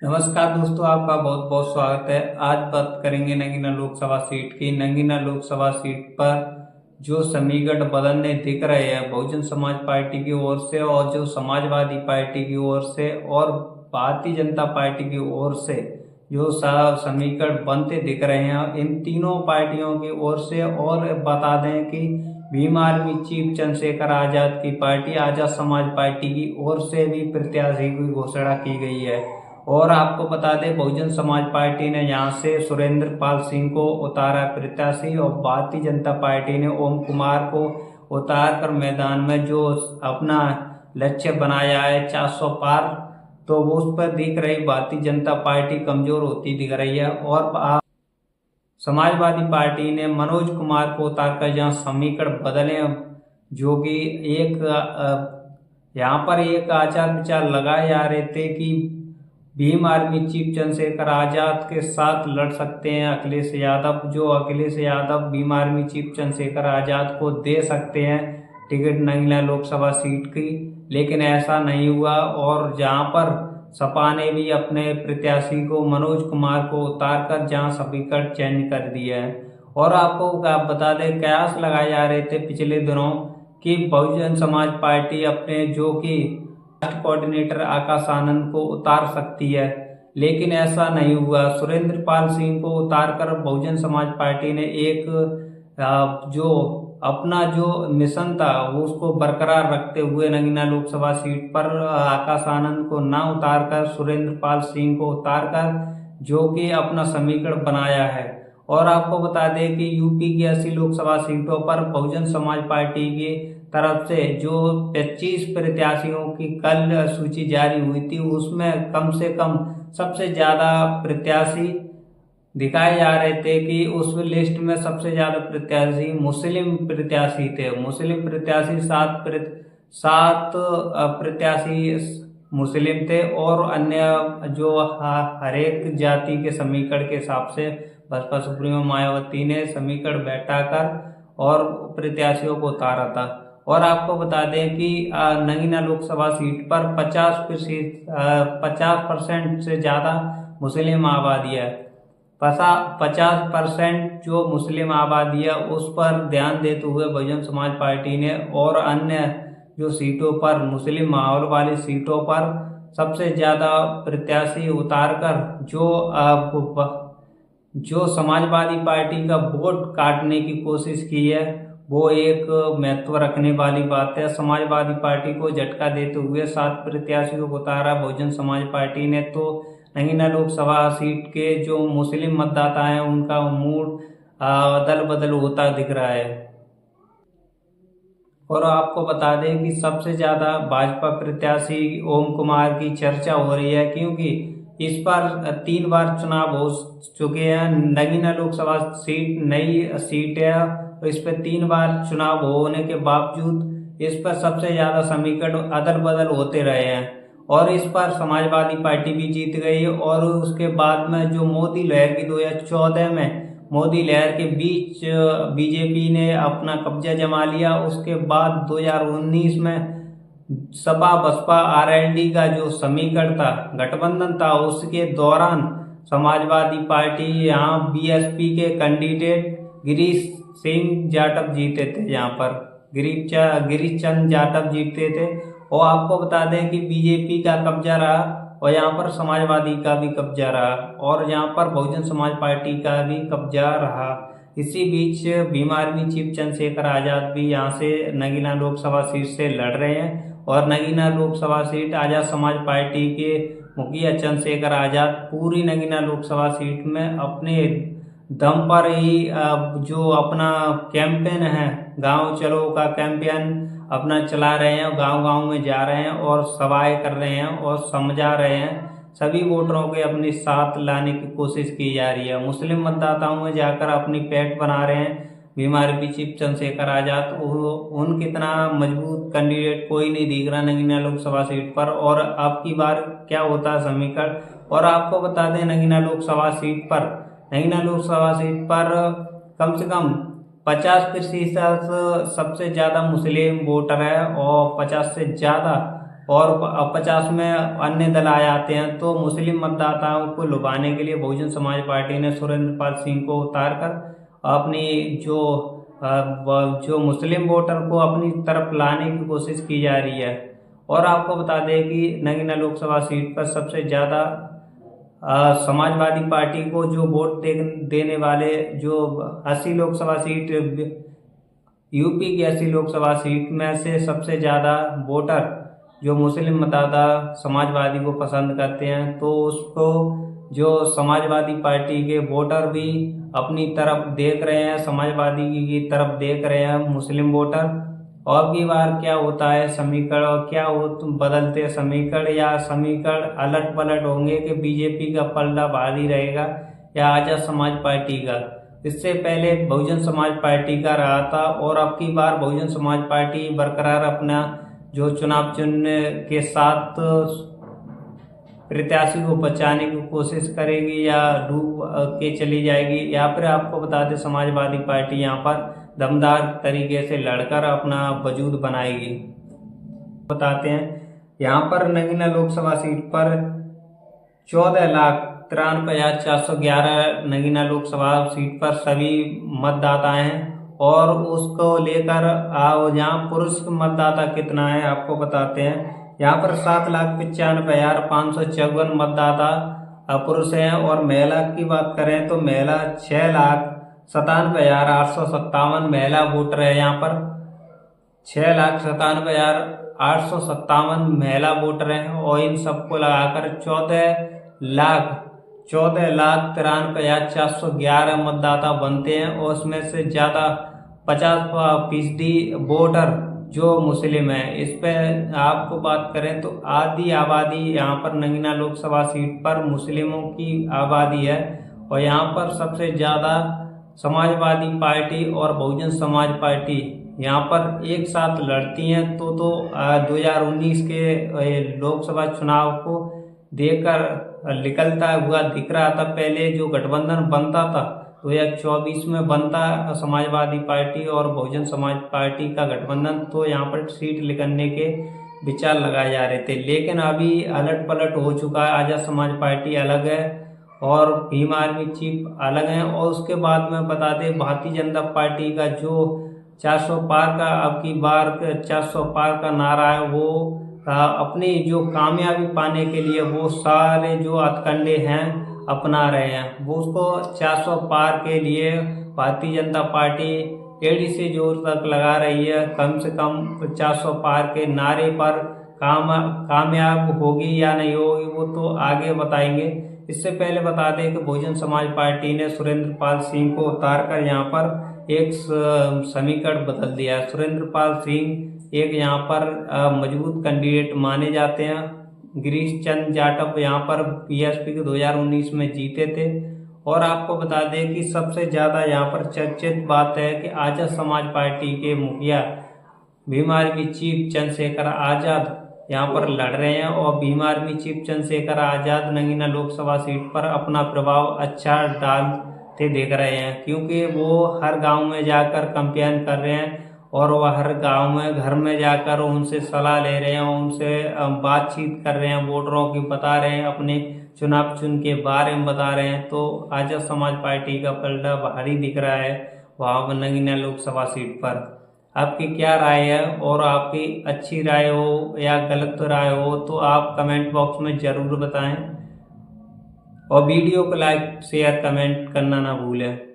नमस्कार दोस्तों, आपका बहुत बहुत स्वागत है। आज बात करेंगे नगीना लोकसभा सीट की। नगीना लोकसभा सीट पर जो समीकरण बदलने दिख रहे हैं बहुजन समाज पार्टी की ओर से और जो समाजवादी पार्टी की ओर से और भारतीय जनता पार्टी की ओर से जो समीकरण बनते दिख रहे हैं, इन तीनों पार्टियों की ओर से। और बता दें कि भीम आर्मी चीफ चंद्रशेखर आजाद की पार्टी आजाद समाज पार्टी की ओर से भी प्रत्याशी की घोषणा की गई है। और आपको बता दें, बहुजन समाज पार्टी ने यहाँ से सुरेंद्र पाल सिंह को उतारा प्रत्याशी और भारतीय जनता पार्टी ने ओम कुमार को उतार कर मैदान में जो अपना लक्ष्य बनाया है 400 पार, तो वो उस पर दिख रही भारतीय जनता पार्टी कमजोर होती दिख रही है। और समाजवादी पार्टी ने मनोज कुमार को उतारकर जहाँ समीकरण बदले, जो कि एक यहाँ पर एक आचार विचार लगाए जा रहे थे कि भीम आर्मी चीफ चंद्रशेखर आजाद के साथ लड़ सकते हैं अखिलेश यादव। जो अखिलेश यादव भीम आर्मी चीफ चंद्रशेखर आजाद को दे सकते हैं टिकट नगीना लोकसभा सीट की, लेकिन ऐसा नहीं हुआ। और जहां पर सपा ने भी अपने प्रत्याशी को मनोज कुमार को उतारकर जहां समीकरण चेंज कर दिया है। और आपको बता दें, कयास लगाए जा रहे थे पिछले दिनों कि बहुजन समाज पार्टी अपने जो कि कोऑर्डिनेटर आकाश आनंद को उतार सकती है, लेकिन ऐसा नहीं हुआ। सुरेंद्र पाल सिंह को उतारकर बहुजन समाज पार्टी ने एक जो अपना जो मिशन था वो उसको बरकरार रखते हुए नगीना लोकसभा सीट पर आकाश आनंद को ना उतारकर सुरेंद्र पाल सिंह को उतारकर जो कि अपना समीकरण बनाया है। और आपको बता दें कि यूपी की 80 लोकसभा सीटों पर बहुजन समाज पार्टी की तरफ से जो 25 प्रत्याशियों की कल सूची जारी हुई थी, उसमें कम से कम सबसे ज्यादा प्रत्याशी दिखाए जा रहे थे कि उस लिस्ट में सबसे ज्यादा प्रत्याशी मुस्लिम प्रत्याशी थे। मुस्लिम प्रत्याशी सात प्रत्याशी मुस्लिम थे और अन्य जो हर एक जाति के समीकरण के हिसाब से बसपा सुप्रीमो मायावती ने समीकरण बैठाकर और प्रत्याशियों को उतारा था। और आपको बता दें कि नगीना लोकसभा सीट पर 50% से ज्यादा मुस्लिम आबादी है। 50% जो मुस्लिम आबादी है उस पर ध्यान देते हुए बहुजन समाज पार्टी ने और अन्य जो सीटों पर मुस्लिम माहौल वाली सीटों पर सबसे ज्यादा प्रत्याशी उतारकर जो समाजवादी पार्टी का वोट काटने की कोशिश की है, वो एक महत्व रखने वाली बात है। समाजवादी पार्टी को झटका देते हुए 7 प्रत्याशियों को उतारा बहुजन समाज पार्टी ने, तो नगीना लोकसभा सीट के जो मुस्लिम मतदाता हैं उनका मूड अदल बदल होता दिख रहा है। और आपको बता दें कि सबसे ज्यादा भाजपा प्रत्याशी ओम कुमार की चर्चा हो रही है, क्योंकि इस बार 3 बार चुनाव हो चुके हैं। नगीना लोकसभा सीट नई सीट है, तो इस पर 3 बार चुनाव होने के बावजूद इस पर सबसे ज्यादा समीकरण अदल बदल होते रहे हैं। और इस पर समाजवादी पार्टी भी जीत गई। और उसके बाद में जो मोदी लहर की 2014 में मोदी लहर के बीच बीजेपी ने अपना कब्जा जमा लिया। उसके बाद 2019 में सपा बसपा आरएलडी का जो समीकरण था, गठबंधन था, उसके दौरान समाजवादी पार्टी यहाँ बीएसपी के कैंडिडेट गिरीश सिंह जाटव जीते थे। यहाँ पर गिरीश चंद जाटव जीते थे। और आपको बता दें कि बीजेपी का कब्जा रहा और यहाँ पर समाजवादी का भी कब्जा रहा और यहाँ पर बहुजन समाज पार्टी का भी कब्जा रहा। इसी बीच भीम आर्मी चीफ चंद्रशेखर आजाद भी यहाँ से नगीना लोकसभा सीट से लड़ रहे हैं। और नगीना लोकसभा सीट आजाद समाज पार्टी के मुखिया चंद्रशेखर आजाद पूरी नगीना लोकसभा सीट में अपने दम पर ही जो अपना कैंपेन है, गांव चलो का कैंपेन अपना चला रहे हैं। गांव गांव में जा रहे हैं और सभाएं कर रहे हैं और समझा रहे हैं। सभी वोटरों के अपने साथ लाने की कोशिश की जा रही है। मुस्लिम मतदाताओं में जाकर अपनी पैठ बना रहे हैं। भीम आर्मी चीफ चंद्रशेखर आजाद, उन कितना मजबूत कैंडिडेट कोई नहीं दिख रहा नगीना लोकसभा सीट पर। और अब की बार क्या होता है समीकरण। और आपको बता दें, नगीना लोकसभा सीट पर कम से कम 50% सबसे ज्यादा मुस्लिम वोटर है और 50 से ज्यादा और 50 में अन्य दल आ जाते हैं। तो मुस्लिम मतदाताओं को लुभाने के लिए बहुजन समाज पार्टी ने सुरेंद्र पाल सिंह को उतार कर अपनी जो मुस्लिम वोटर को अपनी तरफ लाने की कोशिश की जा रही है। और आपको बता दें कि नगीना लोकसभा सीट पर सबसे ज़्यादा समाजवादी पार्टी को जो वोट देने वाले, जो 80 लोकसभा सीट, यूपी की 80 लोकसभा सीट में से सबसे ज़्यादा वोटर जो मुस्लिम मतदाता समाजवादी को पसंद करते हैं, तो उसको जो समाजवादी पार्टी के वोटर भी अपनी तरफ देख रहे हैं, समाजवादी की तरफ देख रहे हैं मुस्लिम वोटर। और की बार क्या होता है समीकरण, और क्या बदलते समीकरण या समीकरण अलट पलट होंगे कि बीजेपी का पलड़ा भारी रहेगा या आजाद समाज पार्टी का। इससे पहले बहुजन समाज पार्टी का रहा था, और अब की बार बहुजन समाज पार्टी बरकरार अपना जो चुनाव चिन्ह के साथ प्रत्याशी को बचाने की कोशिश करेगी या डूब के चली जाएगी, या फिर आपको बता दें समाजवादी पार्टी यहाँ पर दमदार तरीके से लड़कर अपना वजूद बनाएगी। बताते हैं यहाँ पर नगीना लोकसभा सीट पर 14,93,411 नगीना लोकसभा सीट पर सभी मतदाता हैं। और उसको लेकर यहाँ पुरुष मतदाता कितना है आपको बताते हैं। यहाँ पर 7,95,554 मतदाता पुरुष हैं, और महिला की बात करें तो महिला 6,97,857 महिला वोटर है। यहाँ पर 6,97,857 महिला वोटर हैं, और इन सबको लगाकर 14,93,411 मतदाता बनते हैं। और उसमें से ज़्यादा 50% वोटर जो मुस्लिम है। इस पे आपको बात करें तो आधी आबादी यहाँ पर नगीना लोकसभा सीट पर मुस्लिमों की आबादी है। और यहाँ पर सबसे ज़्यादा समाजवादी पार्टी और बहुजन समाज पार्टी यहाँ पर एक साथ लड़ती हैं। तो 2019 के लोकसभा चुनाव को देखकर निकलता हुआ दिख रहा था। पहले जो गठबंधन बनता था 2024 में बनता समाजवादी पार्टी और बहुजन समाज पार्टी का गठबंधन, तो यहाँ पर सीट निकलने के विचार लगाए जा रहे थे। लेकिन अभी अलट पलट हो चुका है, आजाद समाज पार्टी अलग है और भीम आर्मी चीफ अलग हैं। और उसके बाद में बता दें भारतीय जनता पार्टी का जो 400 पार का अब की बार 400 पार का नारा है, वो अपनी जो कामयाबी पाने के लिए वो सारे जो हथकंडे हैं अपना रहे हैं। वो उसको 400 पार के लिए भारतीय जनता पार्टी एड़ी से जोर तक लगा रही है। कम से कम 400 पार के नारे पर कामयाब होगी या नहीं होगी वो तो आगे बताएंगे। इससे पहले बता दें कि बहुजन समाज पार्टी ने सुरेंद्र पाल सिंह को उतार कर यहाँ पर एक समीकरण बदल दिया है। सुरेंद्र पाल सिंह एक यहाँ पर मजबूत कैंडिडेट माने जाते हैं। गिरीश चंद जाटव यहाँ पर पीएसपी के 2019 में जीते थे। और आपको बता दें कि सबसे ज़्यादा यहाँ पर चर्चित बात है कि आजाद समाज पार्टी के मुखिया भीम आर्मी चीफ चंद्रशेखर आज़ाद यहाँ पर लड़ रहे हैं। और Bhim army chief Chandrashekhar Azad Nagina Lok Sabha seat पर अपना प्रभाव अच्छा डालते देख रहे हैं, क्योंकि वो हर गांव में जाकर कैंपेन कर रहे हैं और वह हर गांव में घर में जाकर उनसे सलाह ले रहे हैं, उनसे बातचीत कर रहे हैं, वोटरों की बता रहे हैं, अपने चुनाव चिन्ह के बारे में बता रहे हैं। तो आजाद समाज पार्टी का पलड़ा भारी दिख रहा है वहाँ पर नगीना लोकसभा सीट पर। आपकी क्या राय है, और आपकी अच्छी राय हो या गलत राय हो तो आप कमेंट बॉक्स में ज़रूर बताएं, और वीडियो को लाइक शेयर कमेंट करना ना भूलें।